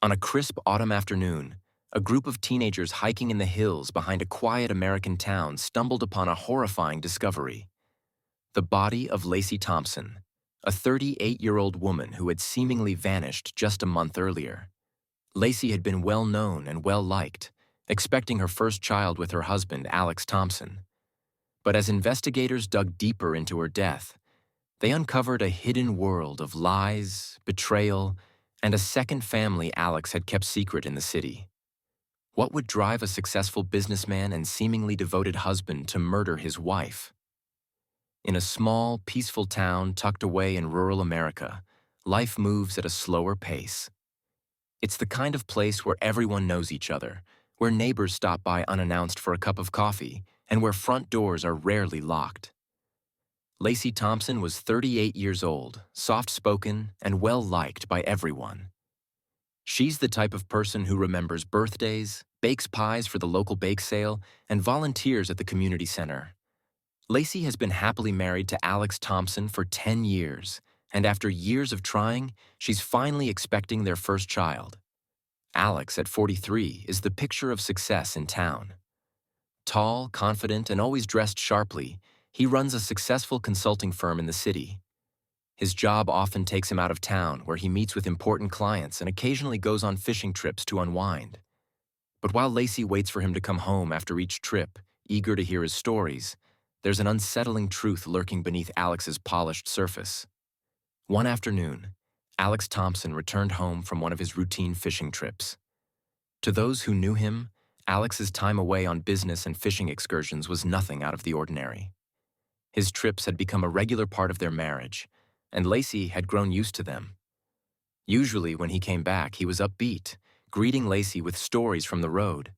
On a crisp autumn afternoon, a group of teenagers hiking in the hills behind a quiet American town stumbled upon a horrifying discovery: the body of Lacy Thompson, a 38-year-old woman who had seemingly vanished just a month earlier. Lacy had been well known and well liked, expecting her first child with her husband, Alex Thompson. But as investigators dug deeper into her death, they uncovered a hidden world of lies, betrayal, and a second family Alex had kept secret in the city. What would drive a successful businessman and seemingly devoted husband to murder his wife? In a small, peaceful town tucked away in rural America, life moves at a slower pace. It's the kind of place where everyone knows each other, where neighbors stop by unannounced for a cup of coffee, and where front doors are rarely locked. Lacy Thompson was 38 years old, soft-spoken, and well-liked by everyone. She's the type of person who remembers birthdays, bakes pies for the local bake sale, and volunteers at the community center. Lacy has been happily married to Alex Thompson for 10 years, and after years of trying, she's finally expecting their first child. Alex, at 43, is the picture of success in town. Tall, confident, and always dressed sharply, he runs a successful consulting firm in the city. His job often takes him out of town, where he meets with important clients and occasionally goes on fishing trips to unwind. But while Lacy waits for him to come home after each trip, eager to hear his stories, there's an unsettling truth lurking beneath Alex's polished surface. One afternoon, Alex Thompson returned home from one of his routine fishing trips. To those who knew him, Alex's time away on business and fishing excursions was nothing out of the ordinary. His trips had become a regular part of their marriage, and Lacy had grown used to them. Usually, when he came back, he was upbeat, greeting Lacy with stories from the road.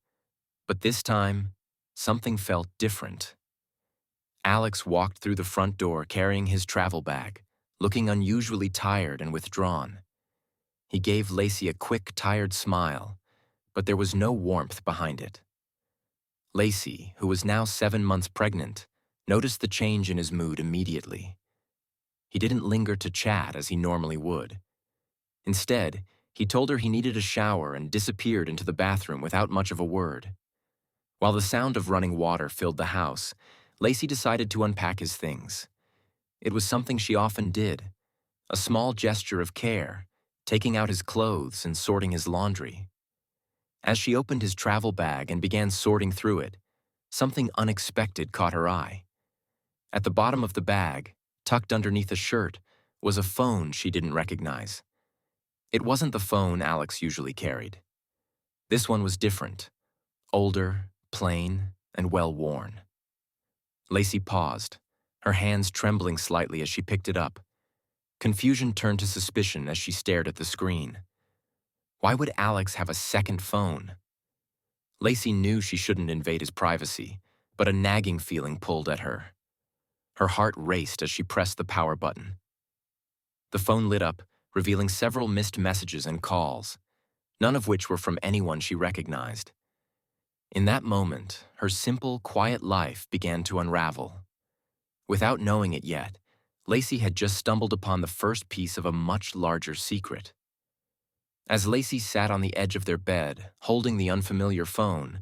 But this time, something felt different. Alex walked through the front door carrying his travel bag, looking unusually tired and withdrawn. He gave Lacy a quick, tired smile, but there was no warmth behind it. Lacy, who was now 7 months pregnant, noticed the change in his mood immediately. He didn't linger to chat as he normally would. Instead, he told her he needed a shower and disappeared into the bathroom without much of a word. While the sound of running water filled the house, Lacy decided to unpack his things. It was something she often did, a small gesture of care, taking out his clothes and sorting his laundry. As she opened his travel bag and began sorting through it, something unexpected caught her eye. At the bottom of the bag, tucked underneath a shirt, was a phone she didn't recognize. It wasn't the phone Alex usually carried. This one was different, older, plain, and well-worn. Lacy paused, her hands trembling slightly as she picked it up. Confusion turned to suspicion as she stared at the screen. Why would Alex have a second phone? Lacy knew she shouldn't invade his privacy, but a nagging feeling pulled at her. Her heart raced as she pressed the power button. The phone lit up, revealing several missed messages and calls, none of which were from anyone she recognized. In that moment, her simple, quiet life began to unravel. Without knowing it yet, Lacy had just stumbled upon the first piece of a much larger secret. As Lacy sat on the edge of their bed, holding the unfamiliar phone,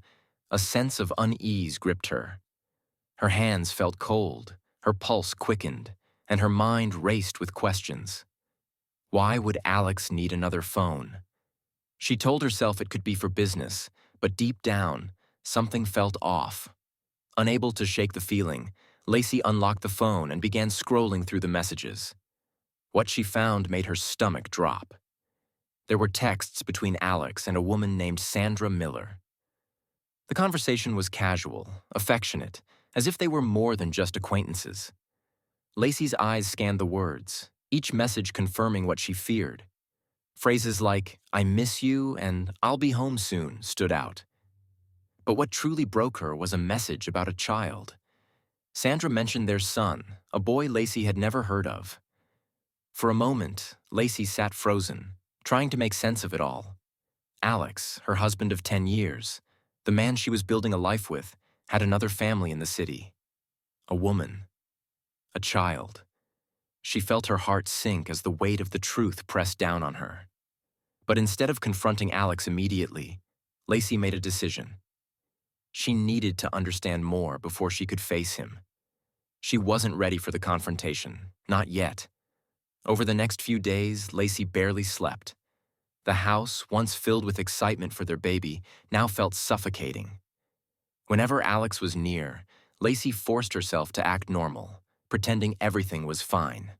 a sense of unease gripped her. Her hands felt cold, her pulse quickened, and her mind raced with questions. Why would Alex need another phone? She told herself it could be for business, but deep down, something felt off. Unable to shake the feeling, Lacy unlocked the phone and began scrolling through the messages. What she found made her stomach drop. There were texts between Alex and a woman named Sandra Miller. The conversation was casual, affectionate, as if they were more than just acquaintances. Lacy's eyes scanned the words, each message confirming what she feared. Phrases like, "I miss you" and "I'll be home soon" stood out. But what truly broke her was a message about a child. Sandra mentioned their son, a boy Lacy had never heard of. For a moment, Lacy sat frozen, trying to make sense of it all. Alex, her husband of 10 years, the man she was building a life with, had another family in the city. A woman. A child. She felt her heart sink as the weight of the truth pressed down on her. But instead of confronting Alex immediately, Lacy made a decision. She needed to understand more before she could face him. She wasn't ready for the confrontation, not yet. Over the next few days, Lacy barely slept. The house, once filled with excitement for their baby, now felt suffocating. Whenever Alex was near, Lacy forced herself to act normal, pretending everything was fine.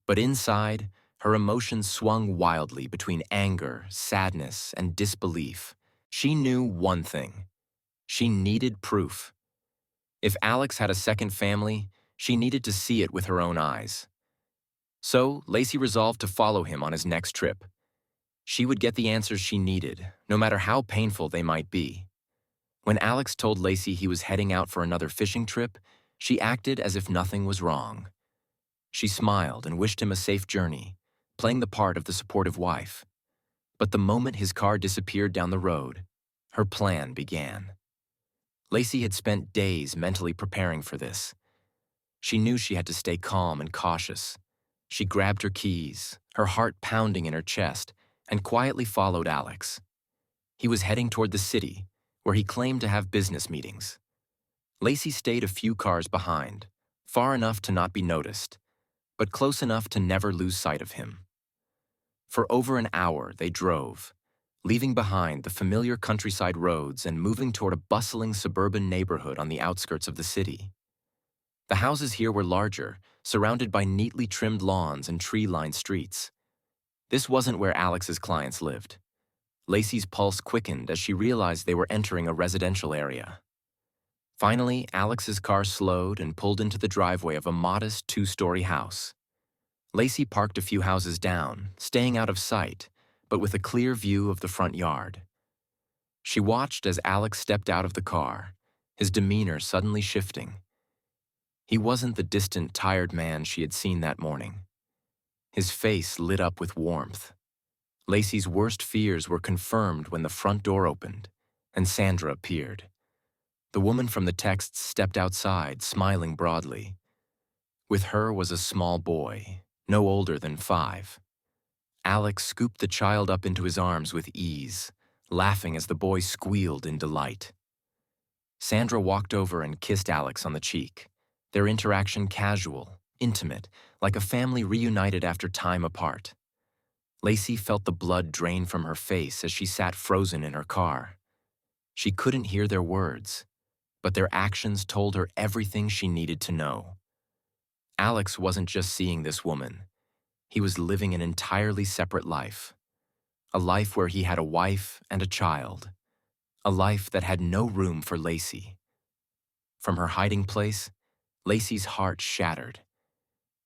But inside, her emotions swung wildly between anger, sadness, and disbelief. She knew one thing. She needed proof. If Alex had a second family, she needed to see it with her own eyes. So, Lacy resolved to follow him on his next trip. She would get the answers she needed, no matter how painful they might be. When Alex told Lacy he was heading out for another fishing trip, she acted as if nothing was wrong. She smiled and wished him a safe journey, playing the part of the supportive wife. But the moment his car disappeared down the road, her plan began. Lacy had spent days mentally preparing for this. She knew she had to stay calm and cautious. She grabbed her keys, her heart pounding in her chest, and quietly followed Alex. He was heading toward the city, where he claimed to have business meetings. Lacy stayed a few cars behind, far enough to not be noticed, but close enough to never lose sight of him. For over an hour they drove, leaving behind the familiar countryside roads and moving toward a bustling suburban neighborhood on the outskirts of the city. The houses here were larger, surrounded by neatly trimmed lawns and tree-lined streets. This wasn't where Alex's clients lived. Lacy's pulse quickened as she realized they were entering a residential area. Finally, Alex's car slowed and pulled into the driveway of a modest two-story house. Lacy parked a few houses down, staying out of sight, but with a clear view of the front yard. She watched as Alex stepped out of the car, his demeanor suddenly shifting. He wasn't the distant, tired man she had seen that morning. His face lit up with warmth. Lacy's worst fears were confirmed when the front door opened, and Sandra appeared. The woman from the texts stepped outside, smiling broadly. With her was a small boy, no older than 5. Alex scooped the child up into his arms with ease, laughing as the boy squealed in delight. Sandra walked over and kissed Alex on the cheek, their interaction casual, intimate, like a family reunited after time apart. Lacy felt the blood drain from her face as she sat frozen in her car. She couldn't hear their words, but their actions told her everything she needed to know. Alex wasn't just seeing this woman. He was living an entirely separate life. A life where he had a wife and a child. A life that had no room for Lacy. From her hiding place, Lacy's heart shattered.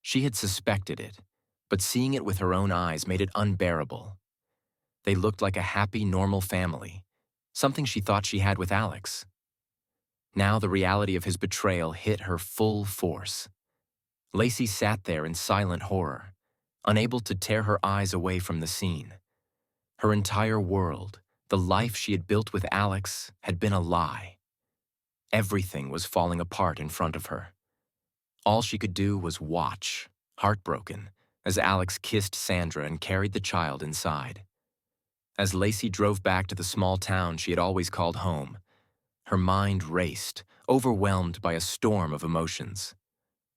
She had suspected it, but seeing it with her own eyes made it unbearable. They looked like a happy, normal family, something she thought she had with Alex. Now the reality of his betrayal hit her full force. Lacy sat there in silent horror, unable to tear her eyes away from the scene. Her entire world, the life she had built with Alex, had been a lie. Everything was falling apart in front of her. All she could do was watch, heartbroken, as Alex kissed Sandra and carried the child inside. As Lacy drove back to the small town she had always called home, her mind raced, overwhelmed by a storm of emotions.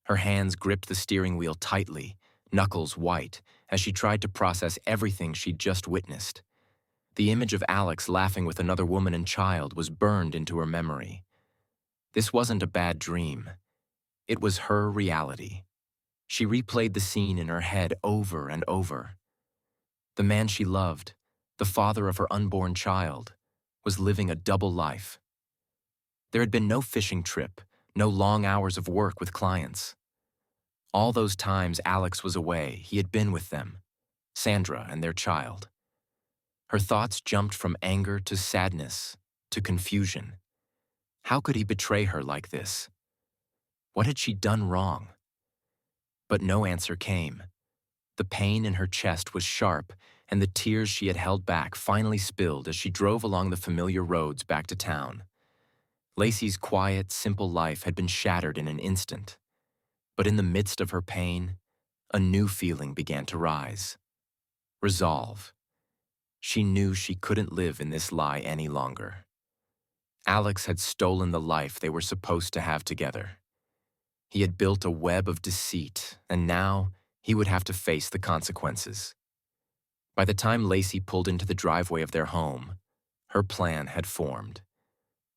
Her hands gripped the steering wheel tightly, knuckles white, as she tried to process everything she'd just witnessed. The image of Alex laughing with another woman and child was burned into her memory. This wasn't a bad dream. It was her reality. She replayed the scene in her head over and over. The man she loved, the father of her unborn child, was living a double life. There had been no fishing trip, no long hours of work with clients. All those times Alex was away, he had been with them, Sandra and their child. Her thoughts jumped from anger to sadness to confusion. How could he betray her like this? What had she done wrong? But no answer came. The pain in her chest was sharp, and the tears she had held back finally spilled as she drove along the familiar roads back to town. Lacy's quiet, simple life had been shattered in an instant. But in the midst of her pain, a new feeling began to rise. Resolve. She knew she couldn't live in this lie any longer. Alex had stolen the life they were supposed to have together. He had built a web of deceit, and now he would have to face the consequences. By the time Lacy pulled into the driveway of their home, her plan had formed.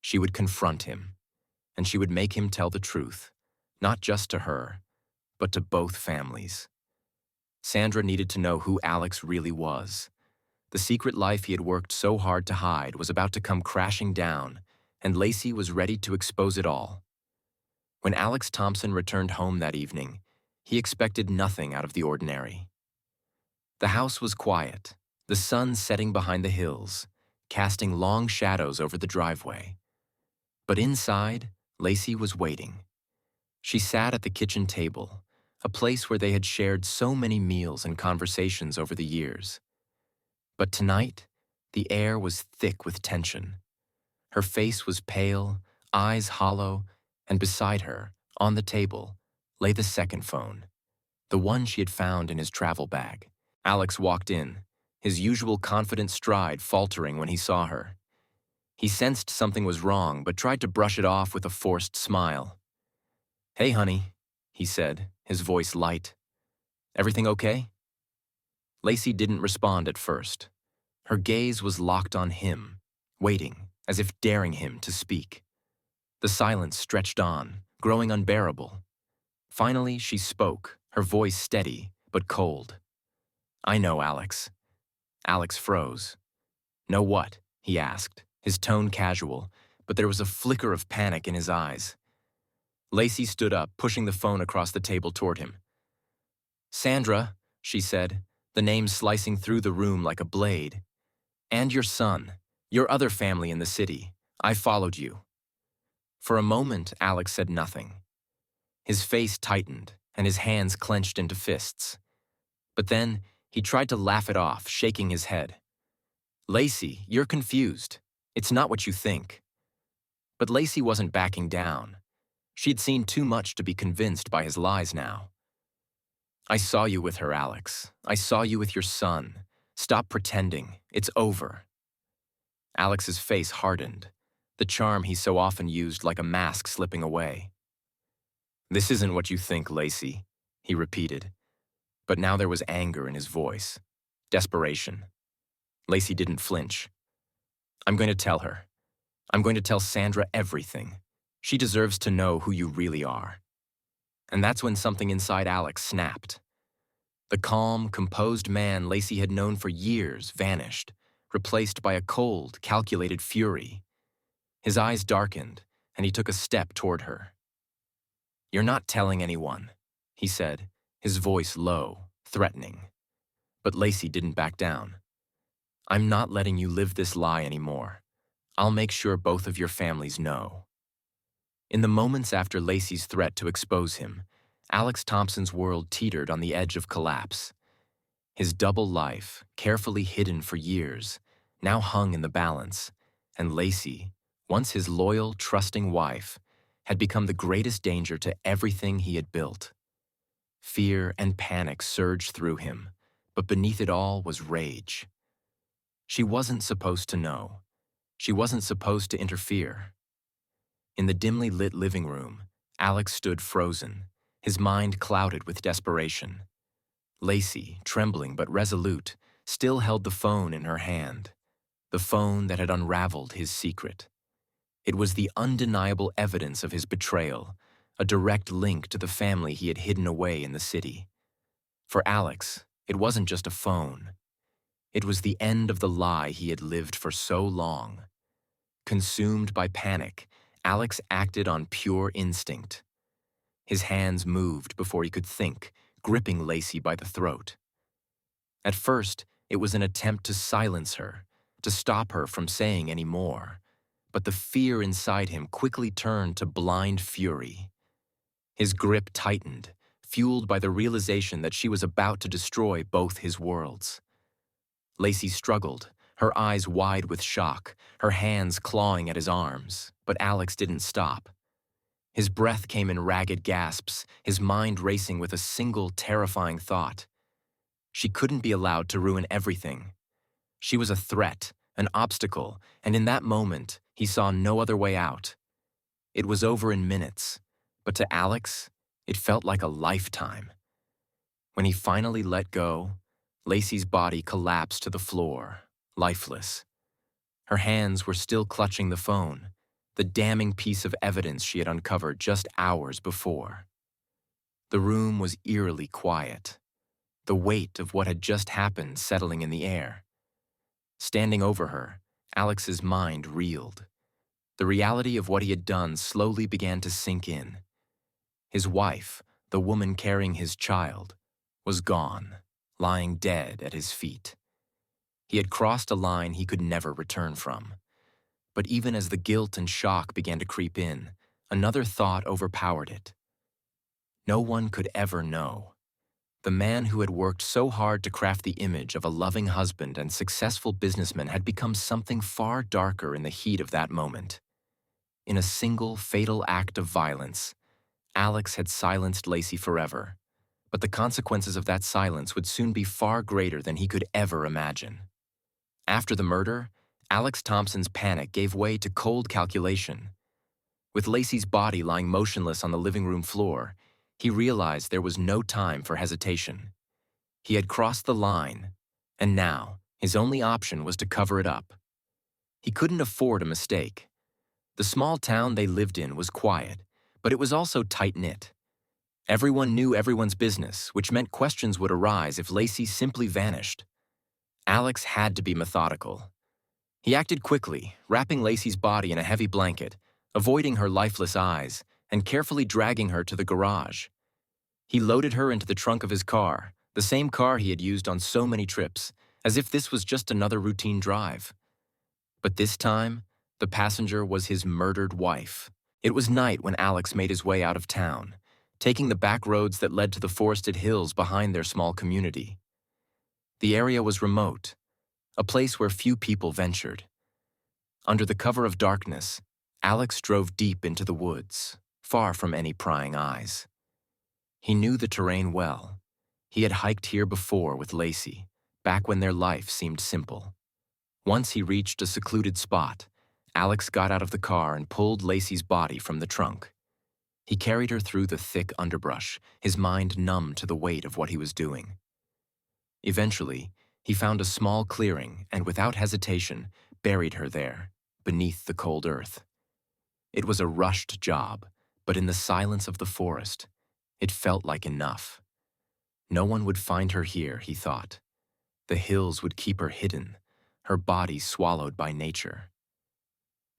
She would confront him, and she would make him tell the truth, not just to her, but to both families. Sandra needed to know who Alex really was. The secret life he had worked so hard to hide was about to come crashing down, and Lacy was ready to expose it all. When Alex Thompson returned home that evening, he expected nothing out of the ordinary. The house was quiet, the sun setting behind the hills, casting long shadows over the driveway. But inside, Lacy was waiting. She sat at the kitchen table, a place where they had shared so many meals and conversations over the years. But tonight, the air was thick with tension. Her face was pale, eyes hollow, and beside her, on the table, lay the second phone, the one she had found in his travel bag. Alex walked in, his usual confident stride faltering when he saw her. He sensed something was wrong, but tried to brush it off with a forced smile. "Hey, honey," he said, his voice light. "Everything okay?" Lacy didn't respond at first. Her gaze was locked on him, waiting, as if daring him to speak. The silence stretched on, growing unbearable. Finally, she spoke, her voice steady, but cold. "I know, Alex." Alex froze. "Know what?" he asked, his tone casual, but there was a flicker of panic in his eyes. Lacy stood up, pushing the phone across the table toward him. "Sandra," she said, the name slicing through the room like a blade. "And your son, your other family in the city. I followed you." For a moment, Alex said nothing. His face tightened, and his hands clenched into fists. But then, he tried to laugh it off, shaking his head. "Lacy, you're confused. It's not what you think." But Lacy wasn't backing down. She'd seen too much to be convinced by his lies now. "I saw you with her, Alex. I saw you with your son. Stop pretending. It's over." Alex's face hardened, the charm he so often used like a mask slipping away. "This isn't what you think, Lacy," he repeated. But now there was anger in his voice, desperation. Lacy didn't flinch. "I'm going to tell her. I'm going to tell Sandra everything. She deserves to know who you really are." And that's when something inside Alex snapped. The calm, composed man Lacy had known for years vanished, replaced by a cold, calculated fury. His eyes darkened, and he took a step toward her. "You're not telling anyone," he said, his voice low, threatening. But Lacy didn't back down. "I'm not letting you live this lie anymore. I'll make sure both of your families know." In the moments after Lacy's threat to expose him, Alex Thompson's world teetered on the edge of collapse. His double life, carefully hidden for years, now hung in the balance, and Lacy, once his loyal, trusting wife, had become the greatest danger to everything he had built. Fear and panic surged through him, but beneath it all was rage. She wasn't supposed to know. She wasn't supposed to interfere. In the dimly lit living room, Alex stood frozen, his mind clouded with desperation. Lacy, trembling but resolute, still held the phone in her hand, the phone that had unraveled his secret. It was the undeniable evidence of his betrayal, a direct link to the family he had hidden away in the city. For Alex, it wasn't just a phone. It was the end of the lie he had lived for so long. Consumed by panic, Alex acted on pure instinct. His hands moved before he could think, gripping Lacy by the throat. At first, it was an attempt to silence her, to stop her from saying any more. But the fear inside him quickly turned to blind fury. His grip tightened, fueled by the realization that she was about to destroy both his worlds. Lacy struggled, her eyes wide with shock, her hands clawing at his arms, but Alex didn't stop. His breath came in ragged gasps, his mind racing with a single terrifying thought. She couldn't be allowed to ruin everything. She was a threat, an obstacle, and in that moment, he saw no other way out. It was over in minutes, but to Alex, it felt like a lifetime. When he finally let go, Lacy's body collapsed to the floor, lifeless. Her hands were still clutching the phone, the damning piece of evidence she had uncovered just hours before. The room was eerily quiet, the weight of what had just happened settling in the air. Standing over her, Alex's mind reeled. The reality of what he had done slowly began to sink in. His wife, the woman carrying his child, was gone, lying dead at his feet. He had crossed a line he could never return from. But even as the guilt and shock began to creep in, another thought overpowered it. No one could ever know. The man who had worked so hard to craft the image of a loving husband and successful businessman had become something far darker in the heat of that moment. In a single fatal act of violence, Alex had silenced Lacy forever, but the consequences of that silence would soon be far greater than he could ever imagine. After the murder, Alex Thompson's panic gave way to cold calculation. With Lacy's body lying motionless on the living room floor, he realized there was no time for hesitation. He had crossed the line, and now his only option was to cover it up. He couldn't afford a mistake. The small town they lived in was quiet, but it was also tight-knit. Everyone knew everyone's business, which meant questions would arise if Lacy simply vanished. Alex had to be methodical. He acted quickly, wrapping Lacy's body in a heavy blanket, avoiding her lifeless eyes, and carefully dragging her to the garage. He loaded her into the trunk of his car, the same car he had used on so many trips, as if this was just another routine drive. But this time, the passenger was his murdered wife. It was night when Alex made his way out of town, taking the back roads that led to the forested hills behind their small community. The area was remote, a place where few people ventured. Under the cover of darkness, Alex drove deep into the woods, far from any prying eyes. He knew the terrain well. He had hiked here before with Lacy, back when their life seemed simple. Once he reached a secluded spot, Alex got out of the car and pulled Lacy's body from the trunk. He carried her through the thick underbrush, his mind numb to the weight of what he was doing. Eventually, he found a small clearing and, without hesitation, buried her there, beneath the cold earth. It was a rushed job, but in the silence of the forest, it felt like enough. No one would find her here, he thought. The hills would keep her hidden, her body swallowed by nature.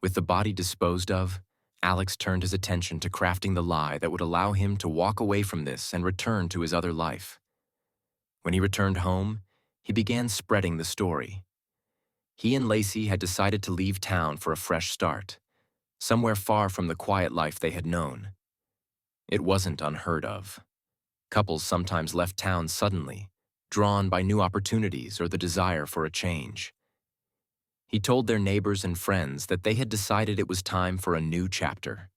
With the body disposed of, Alex turned his attention to crafting the lie that would allow him to walk away from this and return to his other life. When he returned home, he began spreading the story. He and Lacy had decided to leave town for a fresh start, somewhere far from the quiet life they had known. It wasn't unheard of. Couples sometimes left town suddenly, drawn by new opportunities or the desire for a change. He told their neighbors and friends that they had decided it was time for a new chapter.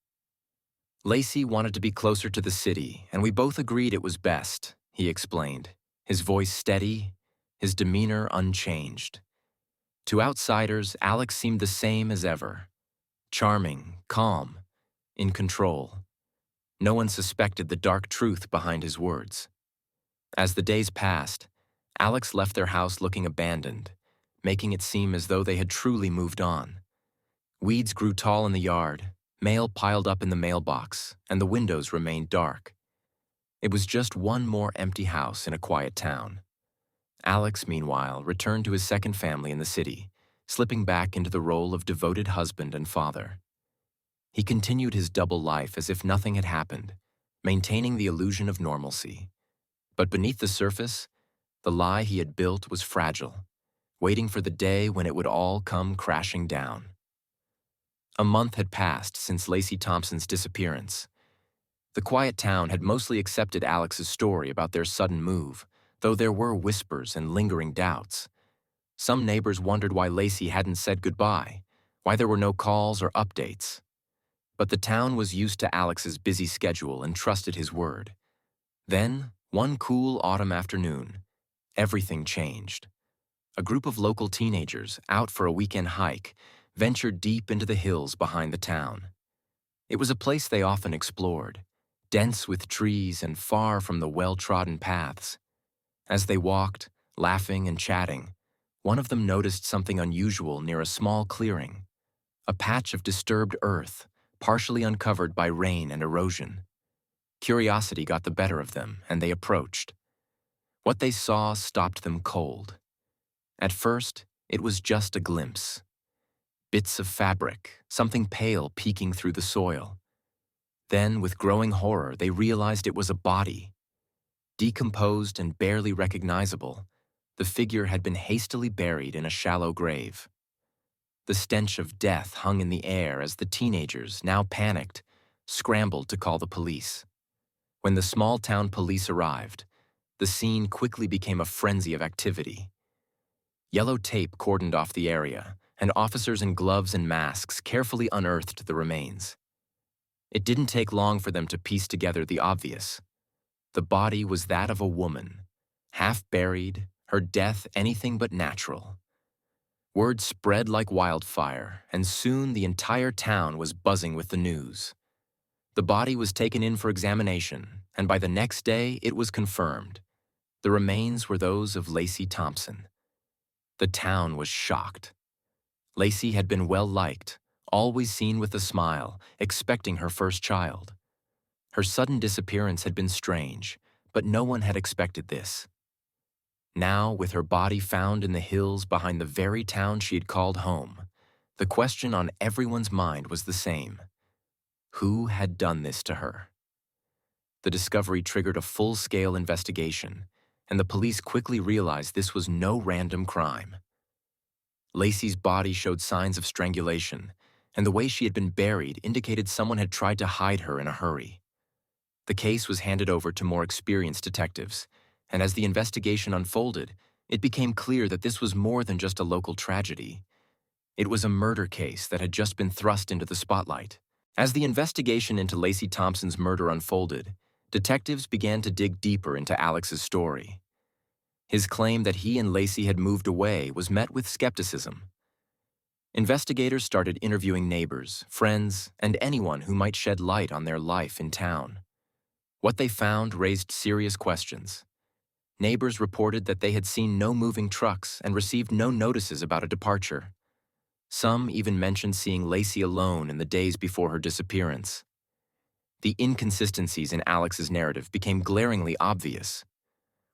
Lacy wanted to be closer to the city, and we both agreed it was best, he explained, his voice steady, his demeanor unchanged. To outsiders, Alex seemed the same as ever. Charming, calm, in control. No one suspected the dark truth behind his words. As the days passed, Alex left their house looking abandoned, making it seem as though they had truly moved on. Weeds grew tall in the yard, mail piled up in the mailbox, and the windows remained dark. It was just one more empty house in a quiet town. Alex, meanwhile, returned to his second family in the city, slipping back into the role of devoted husband and father. He continued his double life as if nothing had happened, maintaining the illusion of normalcy. But beneath the surface, the lie he had built was fragile, waiting for the day when it would all come crashing down. A month had passed since Lacy Thompson's disappearance. The quiet town had mostly accepted Alex's story about their sudden move, though there were whispers and lingering doubts. Some neighbors wondered why Lacy hadn't said goodbye, why there were no calls or updates. But the town was used to Alex's busy schedule and trusted his word. Then, one cool autumn afternoon, everything changed. a group of local teenagers out for a weekend hike ventured deep into the hills behind the town. It was a place they often explored, dense with trees and far from the well-trodden paths. As they walked, laughing and chatting, one of them noticed something unusual near a small clearing, a patch of disturbed earth, partially uncovered by rain and erosion. Curiosity got the better of them, and they approached. What they saw stopped them cold. At first, it was just a glimpse. Bits of fabric, something pale peeking through the soil. Then, with growing horror, they realized it was a body. Decomposed and barely recognizable, the figure had been hastily buried in a shallow grave. The stench of death hung in the air as the teenagers, now panicked, scrambled to call the police. When the small-town police arrived, the scene quickly became a frenzy of activity. Yellow tape cordoned off the area, and officers in gloves and masks carefully unearthed the remains. It didn't take long for them to piece together the obvious. The body was that of a woman, half buried, her death anything but natural. Word spread like wildfire, and soon the entire town was buzzing with the news. The body was taken in for examination, and by the next day it was confirmed. The remains were those of Lacy Thompson. The town was shocked. Lacy had been well-liked, always seen with a smile, expecting her first child. Her sudden disappearance had been strange, but no one had expected this. Now, with her body found in the hills behind the very town she had called home, the question on everyone's mind was the same. Who had done this to her? The discovery triggered a full-scale investigation, and the police quickly realized this was no random crime. Lacy's body showed signs of strangulation, and the way she had been buried indicated someone had tried to hide her in a hurry. The case was handed over to more experienced detectives, and as the investigation unfolded, it became clear that this was more than just a local tragedy. It was a murder case that had just been thrust into the spotlight. As the investigation into Lacy Thompson's murder unfolded, detectives began to dig deeper into Alex's story. His claim that he and Lacy had moved away was met with skepticism. Investigators started interviewing neighbors, friends, and anyone who might shed light on their life in town. What they found raised serious questions. Neighbors reported that they had seen no moving trucks and received no notices about a departure. Some even mentioned seeing Lacy alone in the days before her disappearance. The inconsistencies in Alex's narrative became glaringly obvious.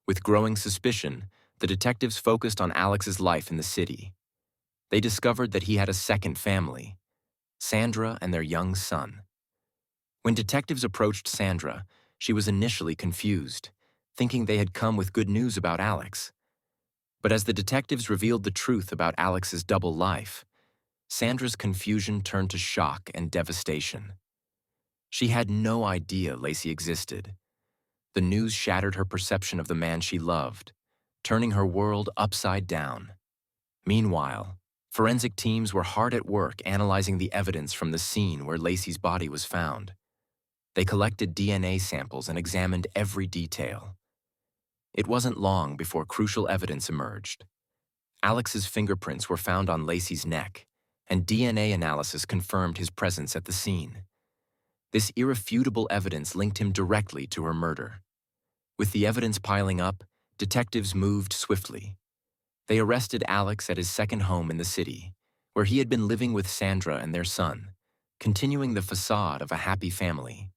With growing suspicion, the detectives focused on Alex's life in the city. They discovered that he had a second family, Sandra and their young son. When detectives approached Sandra, she was initially confused, thinking they had come with good news about Alex. But as the detectives revealed the truth about Alex's double life, Sandra's confusion turned to shock and devastation. She had no idea Lacy existed. The news shattered her perception of the man she loved, turning her world upside down. Meanwhile, forensic teams were hard at work analyzing the evidence from the scene where Lacy's body was found. They collected DNA samples and examined every detail. It wasn't long before crucial evidence emerged. Alex's fingerprints were found on Lacy's neck, and DNA analysis confirmed his presence at the scene. This irrefutable evidence linked him directly to her murder. With the evidence piling up, detectives moved swiftly. They arrested Alex at his second home in the city, where he had been living with Sandra and their son, continuing the facade of a happy family.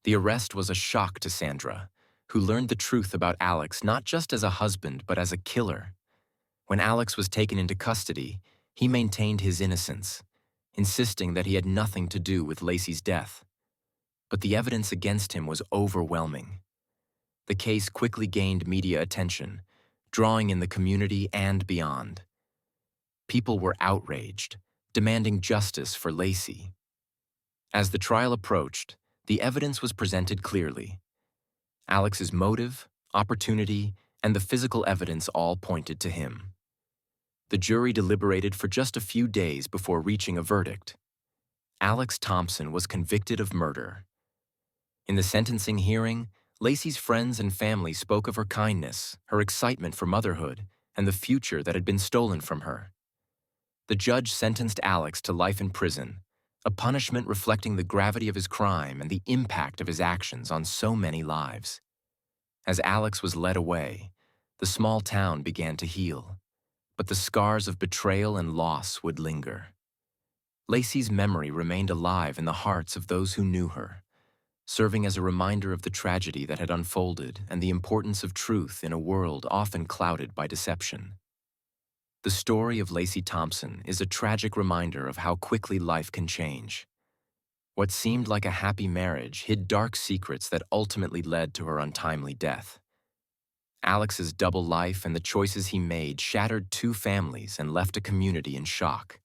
The arrest was a shock to Sandra, who learned the truth about Alex not just as a husband but as a killer. When Alex was taken into custody, he maintained his innocence, insisting that he had nothing to do with Lacy's death. But the evidence against him was overwhelming. The case quickly gained media attention, drawing in the community and beyond. People were outraged, demanding justice for Lacy. As the trial approached, the evidence was presented clearly. Alex's motive, opportunity, and the physical evidence all pointed to him. The jury deliberated for just a few days before reaching a verdict. Alex Thompson was convicted of murder. In the sentencing hearing, Lacy's friends and family spoke of her kindness, her excitement for motherhood, and the future that had been stolen from her. The judge sentenced Alex to life in prison, a punishment reflecting the gravity of his crime and the impact of his actions on so many lives. As Alex was led away, the small town began to heal, but the scars of betrayal and loss would linger. Lacy's memory remained alive in the hearts of those who knew her, serving as a reminder of the tragedy that had unfolded and the importance of truth in a world often clouded by deception. The story of Lacy Thompson is a tragic reminder of how quickly life can change. What seemed like a happy marriage hid dark secrets that ultimately led to her untimely death. Alex's double life and the choices he made shattered two families and left a community in shock.